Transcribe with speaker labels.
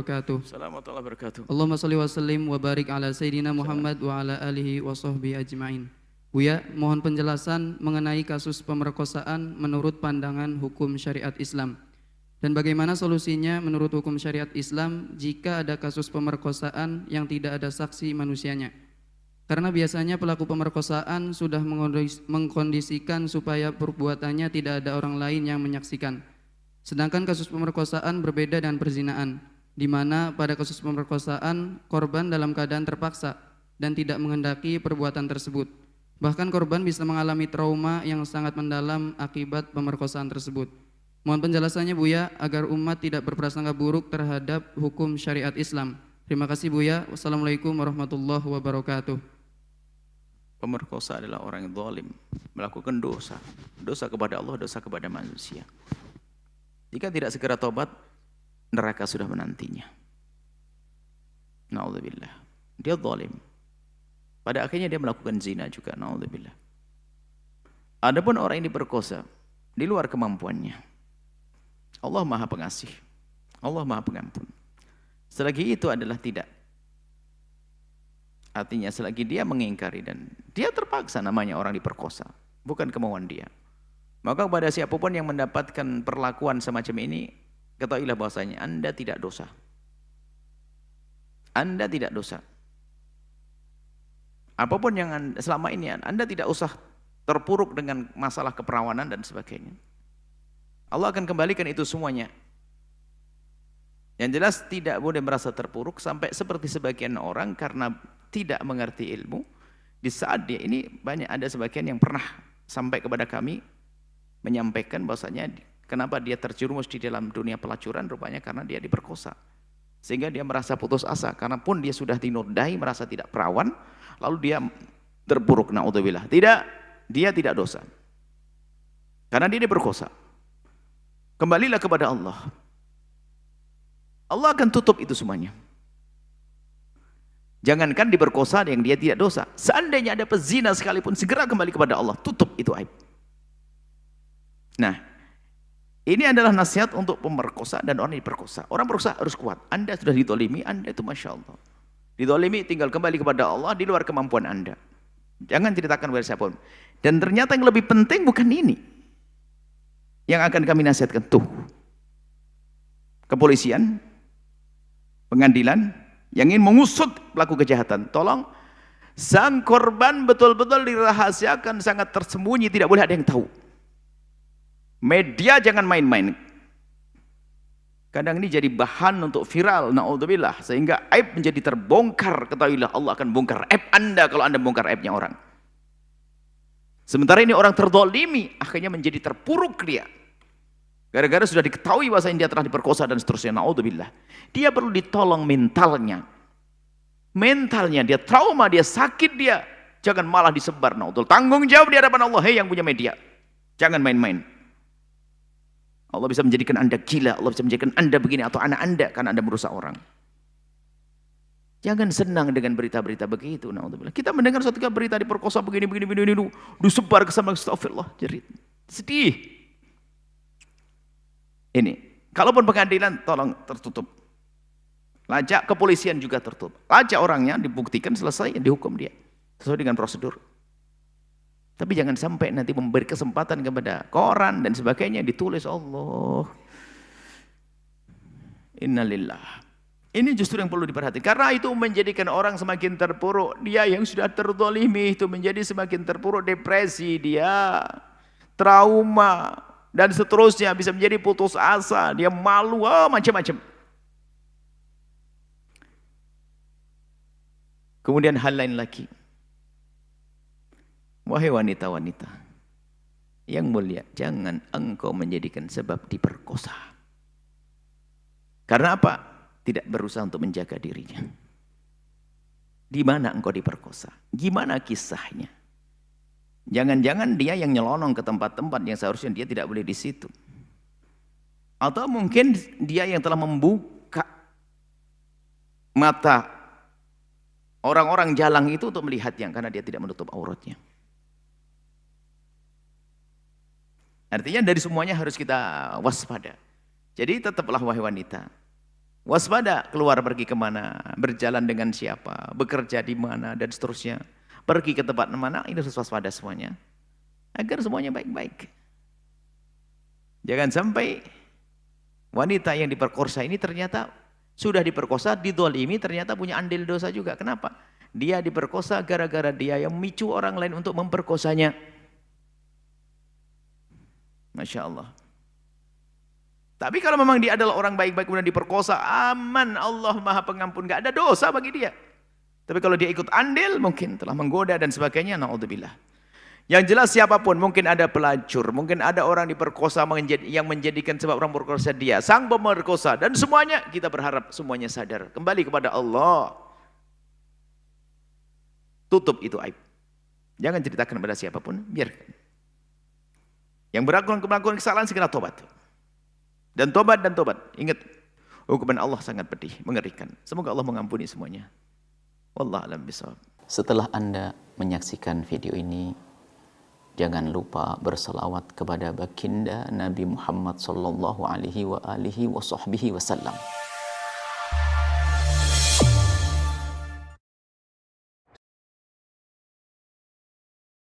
Speaker 1: wabarakatuh.
Speaker 2: Assalamualaikum warahmatullahi wabarakatuh.
Speaker 1: Allahumma sholli wa sallim wa barik ala Sayyidina Muhammad wa ala alihi wa sahbihi ajma'in. Buya, mohon penjelasan mengenai kasus pemerkosaan menurut pandangan hukum syariat Islam. Dan bagaimana solusinya menurut hukum syariat Islam jika ada kasus pemerkosaan yang tidak ada saksi manusianya? Karena biasanya pelaku pemerkosaan sudah mengkondisikan supaya perbuatannya tidak ada orang lain yang menyaksikan. Sedangkan kasus pemerkosaan berbeda dengan perzinaan, di mana pada kasus pemerkosaan korban dalam keadaan terpaksa dan tidak menghendaki perbuatan tersebut. Bahkan korban bisa mengalami trauma yang sangat mendalam akibat pemerkosaan tersebut. Mohon penjelasannya Buya agar umat tidak berprasangka buruk terhadap hukum syariat Islam. Terima kasih Buya. Wassalamualaikum warahmatullahi wabarakatuh.
Speaker 2: Pemerkosa adalah orang yang zalim, melakukan dosa. Dosa kepada Allah, dosa kepada manusia. Jika tidak segera tobat, neraka sudah menantinya. Na'udzubillah. Dia zalim. Pada akhirnya dia melakukan zina juga. Na'udzubillah. Adapun orang yang diperkosa di luar kemampuannya, Allah Maha Pengasih, Allah Maha Pengampun. Selagi itu adalah tidak. Artinya selagi dia mengingkari dan dia terpaksa, namanya orang diperkosa, bukan kemauan dia. Maka kepada siapapun yang mendapatkan perlakuan semacam ini, ketahuilah bahwasanya Anda tidak dosa. Anda tidak dosa. Apapun yang selama ini Anda tidak usah terpuruk dengan masalah keperawanan dan sebagainya. Allah akan kembalikan itu semuanya. Yang jelas tidak boleh merasa terpuruk sampai seperti sebagian orang karena tidak mengerti ilmu. Di saat dia ini banyak ada sebagian yang pernah sampai kepada kami menyampaikan bahwasanya kenapa dia terjerumus di dalam dunia pelacuran, rupanya karena dia diperkosa. Sehingga dia merasa putus asa, karena pun dia sudah dinodai, merasa tidak perawan, lalu dia terpuruk, na'udzubillah. Tidak, dia tidak dosa. Karena dia diperkosa. Kembalilah kepada Allah. Allah akan tutup itu semuanya. Jangankan diperkosa yang dia tidak dosa. Seandainya ada pezina sekalipun, segera kembali kepada Allah. Tutup itu aib. Nah, ini adalah nasihat untuk pemerkosa dan orang yang diperkosa. Orang perkosa harus kuat. Anda sudah ditolimi, Anda itu Masya Allah. Ditolimi, tinggal kembali kepada Allah di luar kemampuan Anda. Jangan ceritakan kepada siapapun. Dan ternyata yang lebih penting bukan ini. Yang akan kami nasihatkan. Tuh. Kepolisian, pengadilan, yang ingin mengusut pelaku kejahatan. Tolong, sang korban betul-betul dirahasiakan, sangat tersembunyi, tidak boleh ada yang tahu. Media jangan main-main. Kadang ini jadi bahan untuk viral, na'udzubillah, sehingga aib menjadi terbongkar. Ketahuilah Allah akan bongkar aib Anda kalau Anda bongkar aibnya orang. Sementara ini orang terzalimi, akhirnya menjadi terpuruk dia. Gara-gara sudah diketahui bahwasanya dia telah diperkosa dan seterusnya, na'udzubillah. Dia perlu ditolong mentalnya. Mentalnya, dia trauma, dia sakit dia. Jangan malah disebar, na'udzubillah. Tanggung jawab di hadapan Allah, hei yang punya media. Jangan main-main. Allah bisa menjadikan Anda gila, Allah bisa menjadikan Anda begini atau anak Anda karena Anda merusak orang. Jangan senang dengan berita-berita begitu. Na'udzubillah. Kita mendengar suatu berita diperkosa begini, disebar ke sana, astagfirullah, jerit. Sedih. Ini, kalaupun pengadilan tolong tertutup. Lacak kepolisian juga tertutup. Lacak orangnya dibuktikan selesai, dihukum dia sesuai dengan prosedur. Tapi jangan sampai nanti memberi kesempatan kepada koran dan sebagainya ditulis Allah. Innalillah. Ini justru yang perlu diperhatikan. Karena itu menjadikan orang semakin terpuruk. Dia yang sudah terzalimi itu menjadi semakin terpuruk, depresi dia, trauma dan seterusnya, bisa menjadi putus asa, dia malu, macam-macam. Kemudian hal lain lagi. Wahai wanita-wanita yang mulia, jangan engkau menjadikan sebab diperkosa. Karena apa? Tidak berusaha untuk menjaga dirinya. Di mana engkau diperkosa? Gimana kisahnya? Jangan-jangan dia yang nyelonong ke tempat-tempat yang seharusnya dia tidak boleh di situ. Atau mungkin dia yang telah membuka mata orang-orang jalang itu untuk melihat yang karena dia tidak menutup auratnya. Artinya dari semuanya harus kita waspada. Jadi tetaplah wahai wanita. Waspada, keluar pergi kemana, berjalan dengan siapa, bekerja di mana, dan seterusnya. Pergi ke tempat mana, ini harus waspada semuanya. Agar semuanya baik-baik. Jangan sampai wanita yang diperkosa ini ternyata sudah diperkosa, didolimi, ternyata punya andil dosa juga. Kenapa? Dia diperkosa gara-gara dia yang memicu orang lain untuk memperkosanya. Masya Allah. Tapi kalau memang dia adalah orang baik-baik kemudian diperkosa, aman, Allah Maha Pengampun, gak ada dosa bagi dia. Tapi kalau dia ikut andil, mungkin telah menggoda dan sebagainya, na'udzubillah. Yang jelas siapapun, mungkin ada pelacur, mungkin ada orang diperkosa yang menjadikan sebab orang berkosa dia, sang pemerkosa, dan semuanya kita berharap semuanya sadar. Kembali kepada Allah. Tutup itu aib. Jangan ceritakan kepada siapapun, biarkan. Yang melakukan kesalahan segera tobat. Dan tobat. Ingat, hukuman Allah sangat pedih, mengerikan. Semoga Allah mengampuni semuanya. Wallahu a'lam bishawab.
Speaker 3: Setelah Anda menyaksikan video ini, jangan lupa berselawat kepada baginda Nabi Muhammad sallallahu alaihi wa alihi wa sahbihi wasallam.